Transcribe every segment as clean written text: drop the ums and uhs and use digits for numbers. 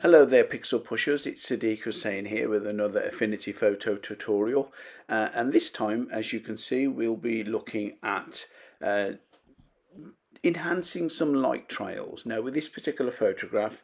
Hello there Pixel Pushers, it's Sadiq Hussain here with another Affinity photo tutorial, and this time, as you can see, we'll be looking at enhancing some light trails. Now with this particular photograph,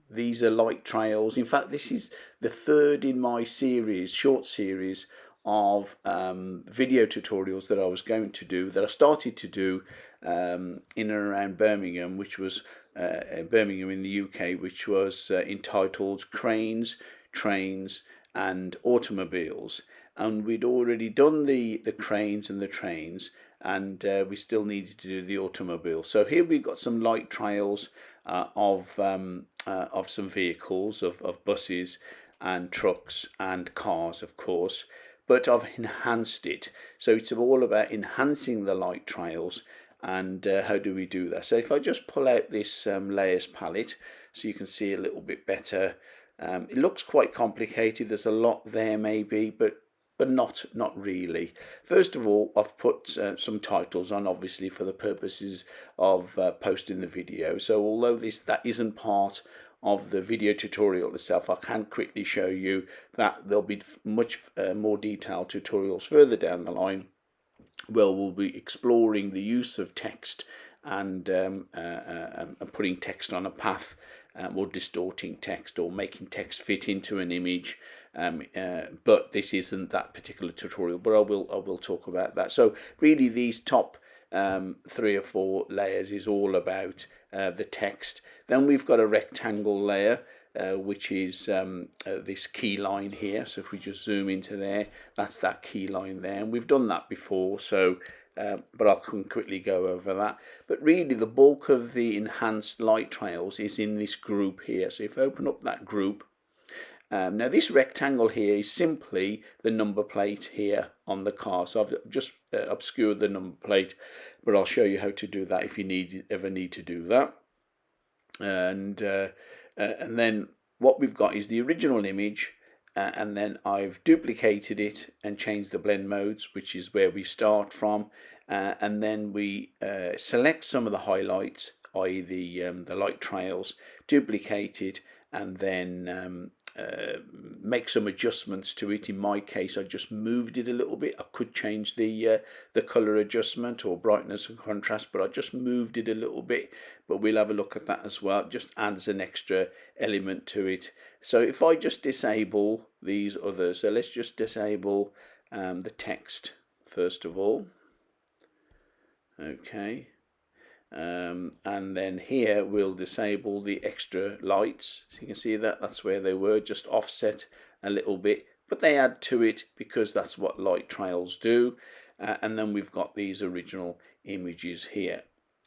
these are light trails. In fact, this is the third in my short series of video tutorials that I was going to do, that I started to do in and around Birmingham, which was Birmingham in the UK, which was entitled Cranes, Trains and Automobiles. And we'd already done the cranes and the trains, and we still needed to do the automobile. So here we've got some light trails of some vehicles, of buses and trucks and cars, of course, but I've enhanced it. So it's all about enhancing the light trails. And how do we do that? So if I just pull out this layers palette so you can see a little bit better, it looks quite complicated. There's a lot there maybe, but not really. First of all, I've put some titles on, obviously for the purposes of posting the video. So although that isn't part of the video tutorial itself, I can quickly show you that there'll be much more detailed tutorials further down the line. Well, we'll be exploring the use of text and putting text on a path, or distorting text, or making text fit into an image. But this isn't that particular tutorial, but I will talk about that. So really, these top 3 or 4 layers is all about the text. Then we've got a rectangle layer, which is this key line here. So if we just zoom into there, that's that key line there, and we've done that before, so but I can quickly go over that. But really the bulk of the enhanced light trails is in this group here. So if I open up that group, now this rectangle here is simply the number plate here on the car. So I've just obscured the number plate, but I'll show you how to do that if you ever need to do that. And then what we've got is the original image, and then I've duplicated it and changed the blend modes, which is where we start from, and then we select some of the highlights, i.e. the light trails, duplicate it, and then make some adjustments to it. In my case, I just moved it a little bit. I could change the color adjustment or brightness and contrast, but I just moved it a little bit. But we'll have a look at that as well. It just adds an extra element to it. So if I just disable these others, so let's just disable the text first of all. Okay. And then here we'll disable the extra lights. So you can see that's where they were, just offset a little bit, but they add to it because that's what light trails do. And then we've got these original images here.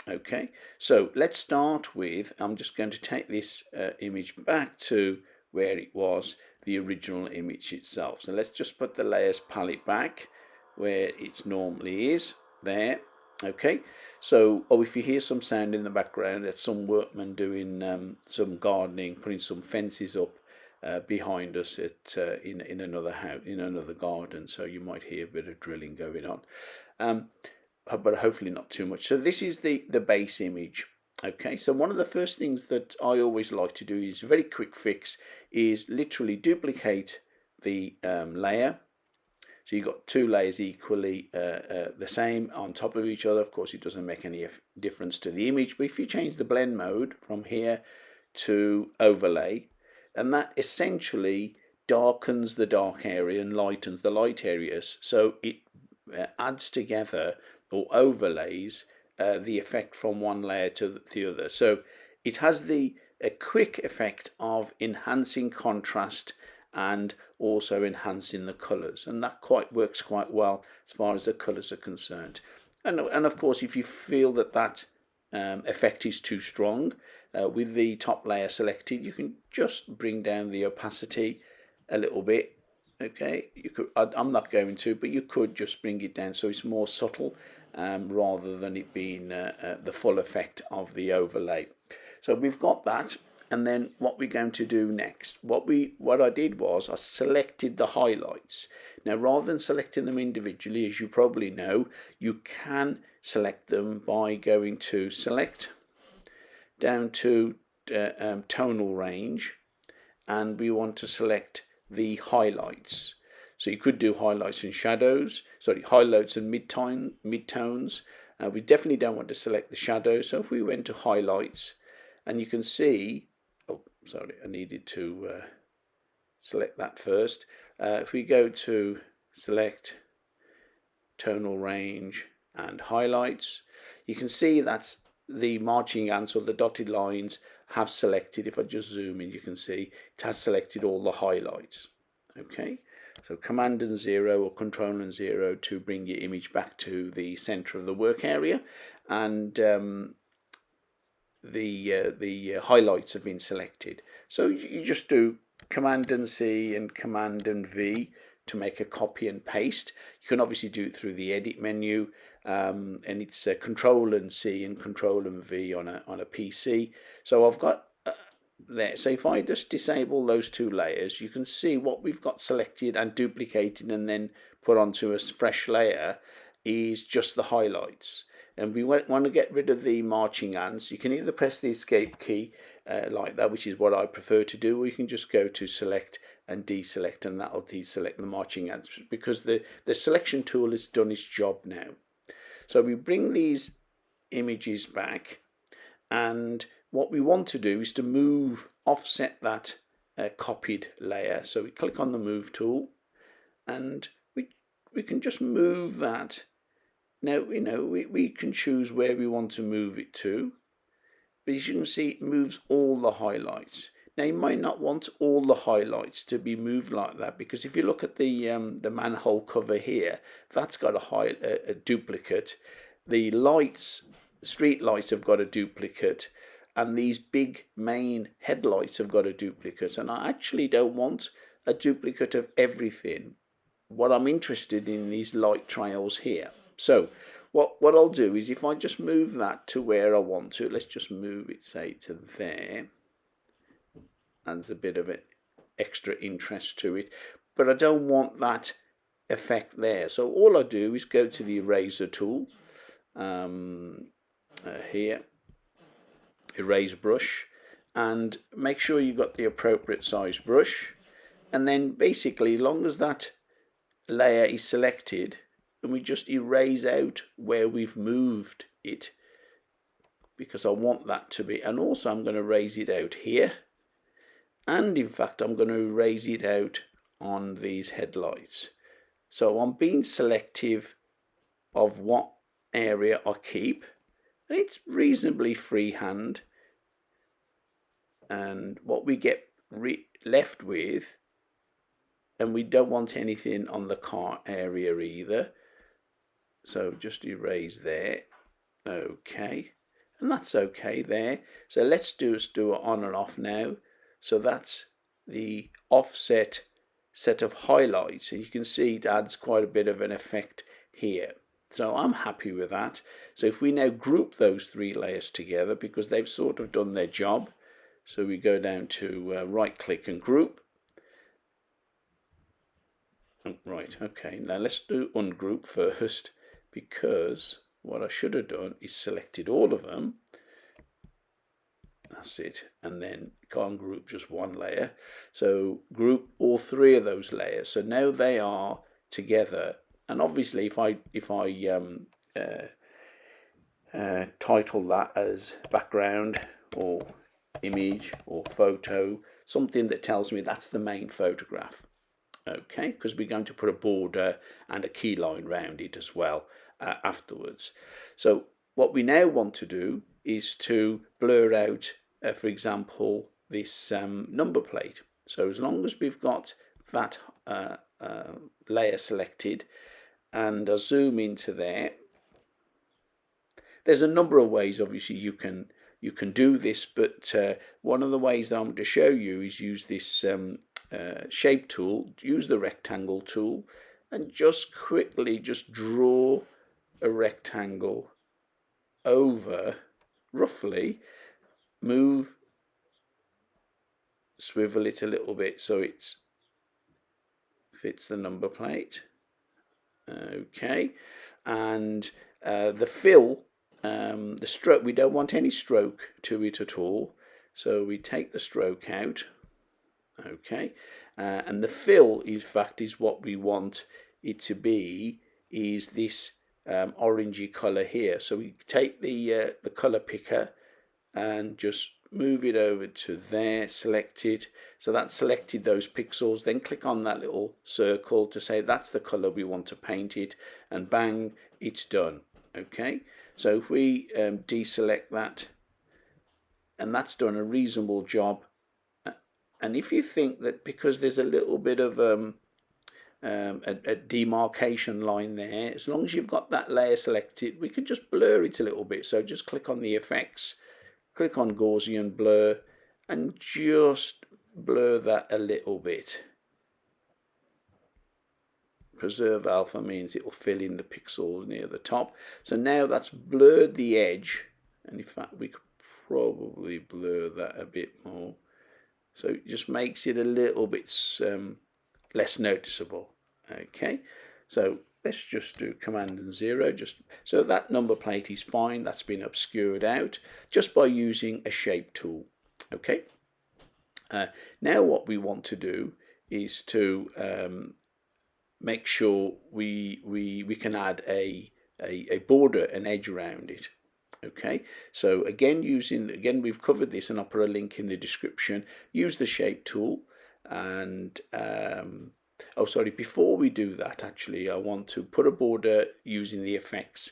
Okay, so let's start with, I'm just going to take this image back to where it was, the original image itself. So let's just put the layers palette back where it normally is, there. Okay, so if you hear some sound in the background, it's some workmen doing some gardening, putting some fences up behind us in another house, in another garden. So you might hear a bit of drilling going on, but hopefully not too much. So this is the base image. Okay, so one of the first things that I always like to do is a very quick fix, is literally duplicate the layer. So you've got 2 layers equally the same on top of each other. Of course, it doesn't make any difference to the image, but if you change the blend mode from here to overlay, and that essentially darkens the dark area and lightens the light areas, so it adds together or overlays the effect from one layer to the other. So it has a quick effect of enhancing contrast and also enhancing the colours, and that works quite well as far as the colours are concerned. And of course, if you feel that effect is too strong, with the top layer selected, you can just bring down the opacity a little bit. Okay, you could, I'm not going to, but you could just bring it down so it's more subtle, rather than it being the full effect of the overlay. So we've got that. And then what we're going to do next, what I did was I selected the highlights. Now, rather than selecting them individually, as you probably know, you can select them by going to select, down to tonal range, and we want to select the highlights. So you could do highlights and shadows, sorry, highlights and midtones. We definitely don't want to select the shadows. So if we went to highlights, and you can see, oh, sorry, I needed to select that first. If we go to select tonal range and highlights, you can see that's the marching ants, or the dotted lines, have selected. If I just zoom in, you can see it has selected all the highlights. Okay, so Command and 0 or Control and 0 to bring your image back to the center of the work area, and the highlights have been selected. So you just do Command and C and Command and V to make a copy and paste. You can obviously do it through the edit menu, and it's Control and C and Control and V on a PC. So I've got there. So if I just disable those two layers, you can see what we've got selected and duplicated and then put onto a fresh layer is just the highlights. And we want to get rid of the marching ants. You can either press the escape key like that, which is what I prefer to do, or you can just go to select and deselect, and that'll deselect the marching ants, because the selection tool has done its job now. So we bring these images back, and what we want to do is to offset that copied layer. So we click on the move tool, and we can just move that. Now, we can choose where we want to move it to, but as you can see, it moves all the highlights. Now, you might not want all the highlights to be moved like that, because if you look at the manhole cover here, that's got a duplicate. The lights, street lights, have got a duplicate, and these big main headlights have got a duplicate. And I actually don't want a duplicate of everything. What I'm interested in these light trails here. So what I'll do is, if I just move that to where I want to, let's just move it, say, to there. And there's a bit of an extra interest to it, but I don't want that effect there. So all I do is go to the eraser tool here, erase brush, and make sure you've got the appropriate size brush. And then basically, as long as that layer is selected, and we just erase out where we've moved it, because I want that to be, and also I'm going to erase it out here. And in fact, I'm going to erase it out on these headlights. So I'm being selective of what area I keep, and it's reasonably freehand. And what we get left with, and we don't want anything on the car area either. So just erase there. Okay, and that's okay there. So let's do it on and off now. So that's the offset set of highlights, and you can see it adds quite a bit of an effect here. So I'm happy with that. So if we now group those three layers together, because they've sort of done their job, so we go down to right click and group. Right, okay, now let's do ungroup first, because what I should have done is selected all of them. That's it, and then can't group just one layer. So group all three of those layers. So now they are together. And obviously, if I title that as background or image or photo, something that tells me that's the main photograph. Okay, because we're going to put a border and a key line around it as well afterwards. So what we now want to do is to blur out, for example, this number plate. So as long as we've got that layer selected, and I zoom into there, there's a number of ways obviously you can do this, but one of the ways that I'm going to show you is use this shape tool, use the rectangle tool, and just quickly just draw a rectangle over, roughly, move, swivel it a little bit so it fits the number plate. Okay, and the fill, the stroke, we don't want any stroke to it at all. So we take the stroke out, okay, and the fill, in fact, is what we want it to be, is this orangey colour here. So we take the colour picker and just move it over to there, select it. So that selected those pixels. Then click on that little circle to say that's the colour we want to paint it, and bang, it's done. Okay, so if we deselect that, and that's done a reasonable job. And if you think that because there's a little bit of a demarcation line there, as long as you've got that layer selected, we could just blur it a little bit. So just click on the effects, click on Gaussian blur, and just blur that a little bit. Preserve alpha means it will fill in the pixels near the top. So now that's blurred the edge, and in fact we could probably blur that a bit more. So it just makes it a little bit less noticeable. Okay, so let's just do Command and 0. Just so that number plate is fine. That's been obscured out just by using a shape tool. Okay. Now what we want to do is to make sure we can add a border, an edge around it. Okay, so again we've covered this, and I'll put a link in the description. Use the shape tool, and oh sorry, before we do that, actually I want to put a border using the effects,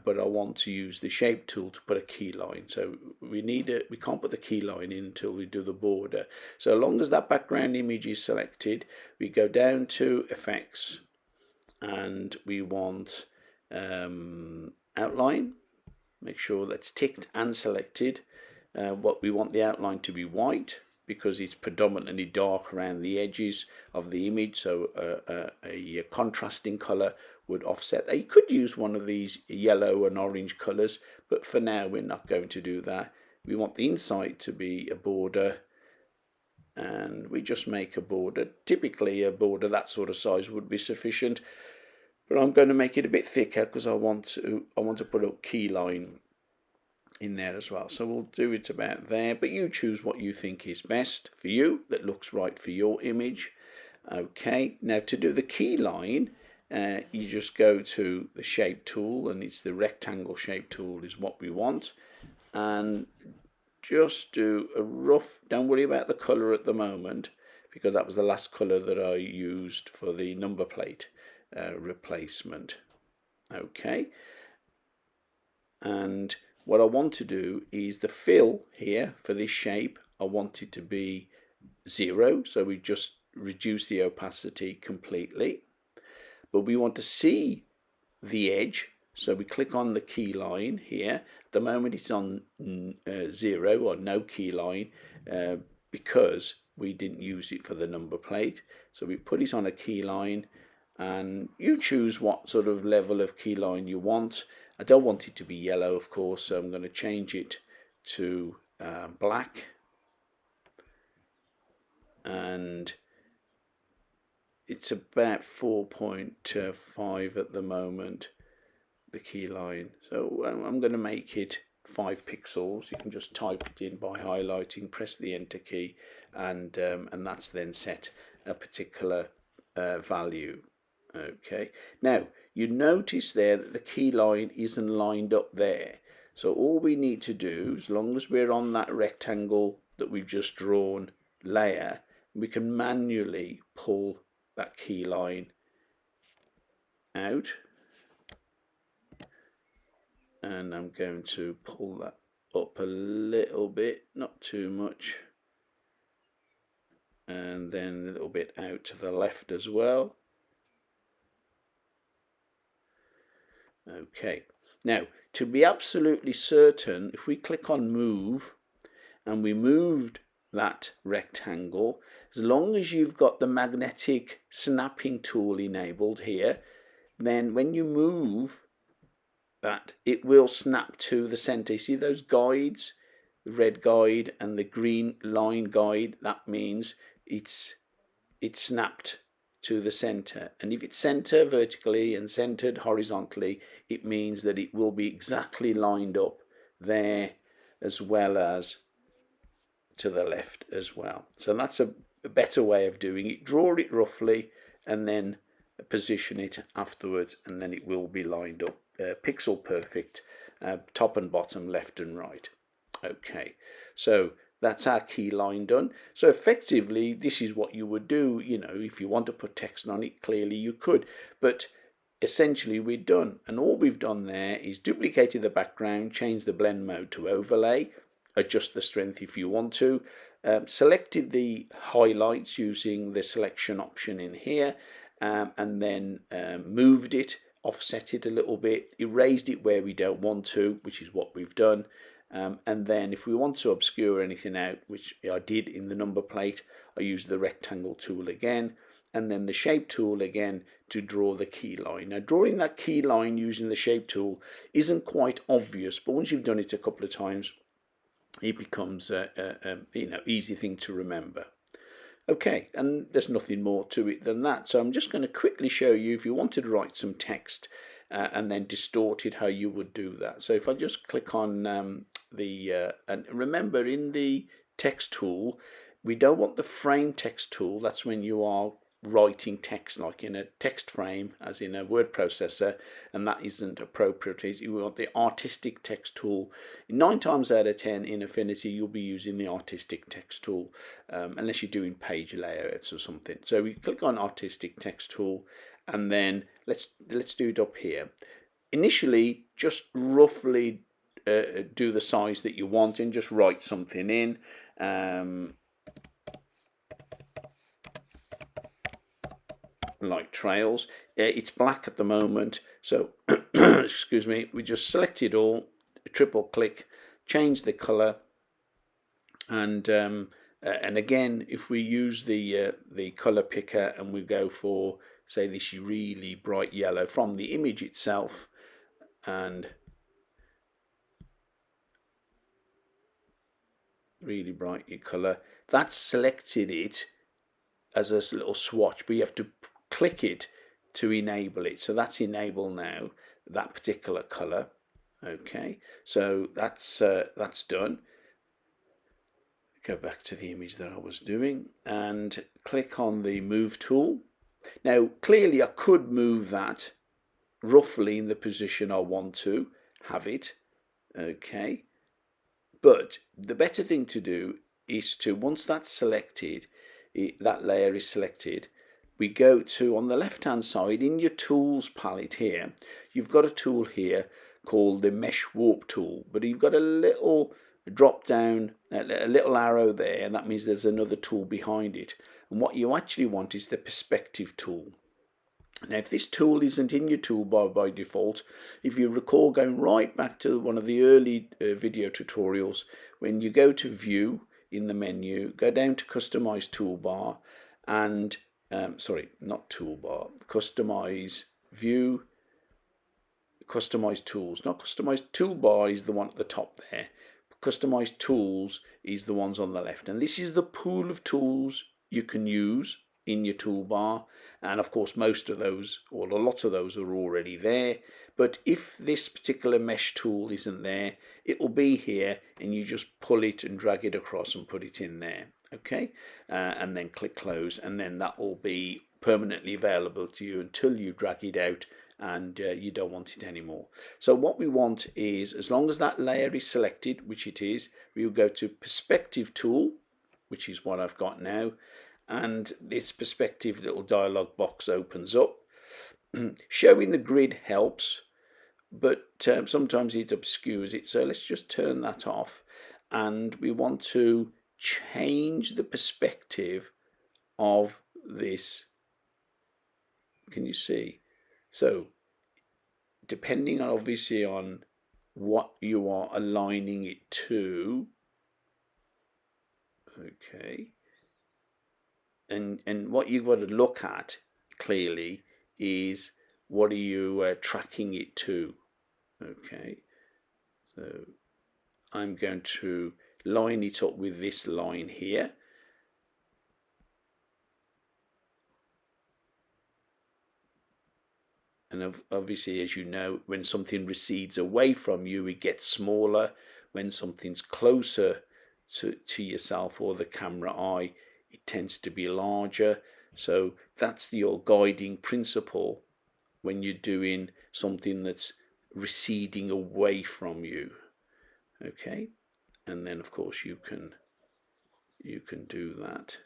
but I want to use the shape tool to put a key line. So we can't put the key line in until we do the border. So as long as that background image is selected, we go down to effects, and we want outline. Make sure that's ticked and selected. What we want the outline to be white, because it's predominantly dark around the edges of the image, so a contrasting colour would offset that. You could use one of these yellow and orange colours, but for now we're not going to do that. We want the inside to be a border, and we just make a border. Typically a border that sort of size would be sufficient, but I'm going to make it a bit thicker because I want to put a key line in there as well. So we'll do it about there, but you choose what you think is best for you, that looks right for your image. Okay, now to do the key line, you just go to the shape tool, and it's the rectangle shape tool is what we want, and just do a rough, don't worry about the colour at the moment, because that was the last colour that I used for the number plate replacement. Okay, and what I want to do is the fill here for this shape, I want it to be 0, so we just reduce the opacity completely. But we want to see the edge, so we click on the key line here. At the moment it's on 0 or no key line, because we didn't use it for the number plate. So we put it on a key line, and you choose what sort of level of key line you want. I don't want it to be yellow, of course, so I'm going to change it to black, and it's about 4.5 at the moment, the key line. So I'm going to make it 5 pixels. You can just type it in by highlighting, press the enter key, and that's then set a particular value. Okay, now you notice there that the key line isn't lined up there. So all we need to do, as long as we're on that rectangle that we've just drawn layer, we can manually pull that key line out. And I'm going to pull that up a little bit, not too much. And then a little bit out to the left as well. Okay, now to be absolutely certain, if we click on move and we moved that rectangle, as long as you've got the magnetic snapping tool enabled here, then when you move that, it will snap to the center. You see those guides, the red guide and the green line guide? That means it's snapped to the center, and if it's center vertically and centered horizontally, it means that it will be exactly lined up there, as well as to the left as well. So that's a better way of doing it. Draw it roughly and then position it afterwards, and then it will be lined up pixel perfect, top and bottom, left and right. Okay, so that's our key line done. So effectively, this is what you would do. You know, if you want to put text on it, clearly you could, but essentially we're done. And all we've done there is duplicated the background, change the blend mode to overlay, adjust the strength if you want to, selected the highlights using the selection option in here, and then moved it, offset it a little bit, erased it where we don't want to, which is what we've done. And then if we want to obscure anything out, which I did in the number plate, I used the rectangle tool again, and then the shape tool again to draw the key line. Now, drawing that key line using the shape tool isn't quite obvious, but once you've done it a couple of times, it becomes a easy thing to remember. Okay, and there's nothing more to it than that. So I'm just going to quickly show you, if you wanted to write some text and then distort it, how you would do that. So if I just click on and remember, in the text tool, we don't want the frame text tool. That's when you are writing text like in a text frame, as in a word processor, and that isn't appropriate. You want the artistic text tool. 9 times out of 10 in Affinity you'll be using the artistic text tool, unless you're doing page layouts or something. So we click on artistic text tool, and then let's do it up here. Initially, just roughly do the size that you want and just write something in. Like trails. It's black at the moment, so excuse me, we just select it all, triple click, change the color, and again, if we use the color picker and we go for, say, this really bright yellow from the image itself, and really bright color, that's selected it as a little swatch, but you have to click it to enable it. So that's enable now, that particular color. Okay, so that's done. Go back to the image that I was doing and click on the move tool. Now clearly I could move that roughly in the position I want to have it. Okay, but the better thing to do is to, once that's selected, that layer is selected, we go to, on the left hand side in your tools palette here, you've got a tool here called the mesh warp tool, but you've got a little drop down, a little arrow there, and that means there's another tool behind it. And what you actually want is the perspective tool. Now, if this tool isn't in your toolbar by default, if you recall going right back to one of the early video tutorials, when you go to view in the menu, go down to customize toolbar, and sorry, not toolbar, customize view, customize tools. Not customize toolbar is the one at the top there. Customize tools is the ones on the left, and this is the pool of tools you can use in your toolbar. And of course, most of those, or a lot of those, are already there. But if this particular mesh tool isn't there, it will be here, and you just pull it and drag it across and put it in there. Okay, and then click close, and then that will be permanently available to you until you drag it out and you don't want it anymore. So what we want is, as long as that layer is selected, which it is, we will go to perspective tool, which is what I've got now, and this perspective little dialog box opens up. Showing the grid helps, but sometimes it obscures it, so let's just turn that off, and we want to change the perspective of this. Can you see? So depending on, obviously, on what you are aligning it to, okay, and what you've got to look at clearly is, what are you tracking it to? Okay, so I'm going to line it up with this line here. And obviously, as you know, when something recedes away from you, it gets smaller. When something's closer to yourself or the camera eye, it tends to be larger. So that's your guiding principle when you're doing something that's receding away from you. Okay, and then of course you can do that.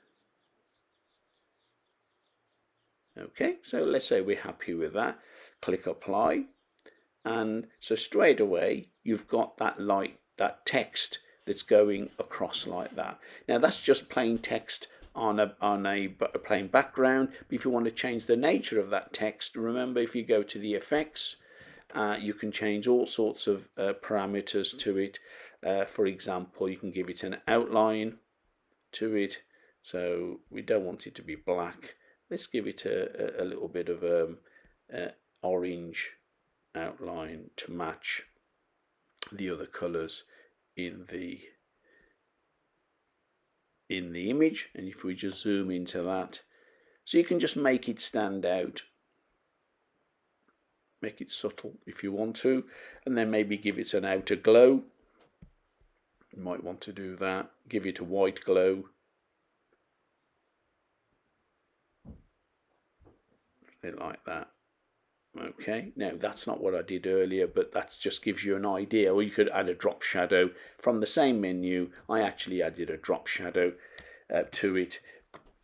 Okay, so let's say we're happy with that. Click apply, and so straight away you've got that text that's going across like that. Now that's just plain text on a plain background. But if you want to change the nature of that text, remember, if you go to the effects, you can change all sorts of parameters to it. For example, you can give it an outline to it. So we don't want it to be black. Let's give it a little bit of orange outline to match the other colors in the image. And if we just zoom into that, so you can just make it stand out, make it subtle if you want to, and then maybe give it an outer glow. You might want to do that. Give it a white glow, like that. Okay, now that's not what I did earlier, but that just gives you an idea. Or you could add a drop shadow from the same menu. I actually added a drop shadow to it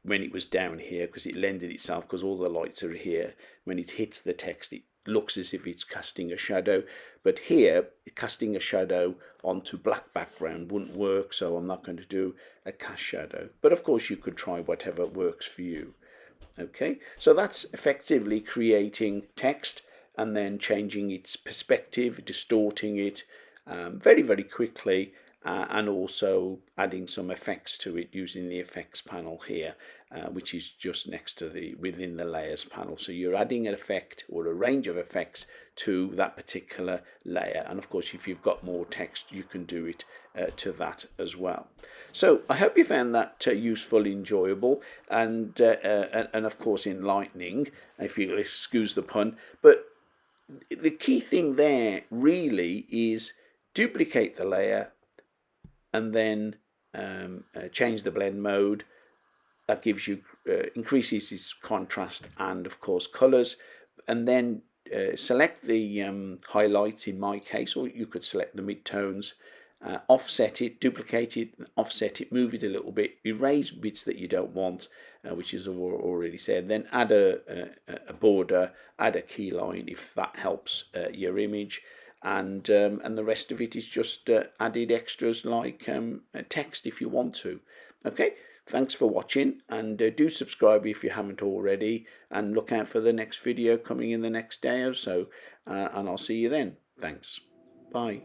when it was down here, because it lended itself, because all the lights are here. When it hits the text, it looks as if it's casting a shadow, but here casting a shadow onto black background wouldn't work, so I'm not going to do a cast shadow. But of course you could try whatever works for you. Okay, so that's effectively creating text and then changing its perspective, distorting it very, very quickly, and also adding some effects to it using the effects panel here, which is just next to within the layers panel. So you're adding an effect or a range of effects to that particular layer, and of course if you've got more text you can do it to that as well. So I hope you found that useful, enjoyable, and of course enlightening, if you excuse the pun. But the key thing there really is duplicate the layer and then change the blend mode. That gives you increases its contrast and of course colors, and then select the highlights in my case, or you could select the midtones, offset it, duplicate it, offset it, move it a little bit, erase bits that you don't want, which is already said, then add a border, add a key line if that helps your image, and the rest of it is just added extras like text if you want to. Okay, thanks for watching, and do subscribe if you haven't already, and look out for the next video coming in the next day or so, and I'll see you then. Thanks. Bye.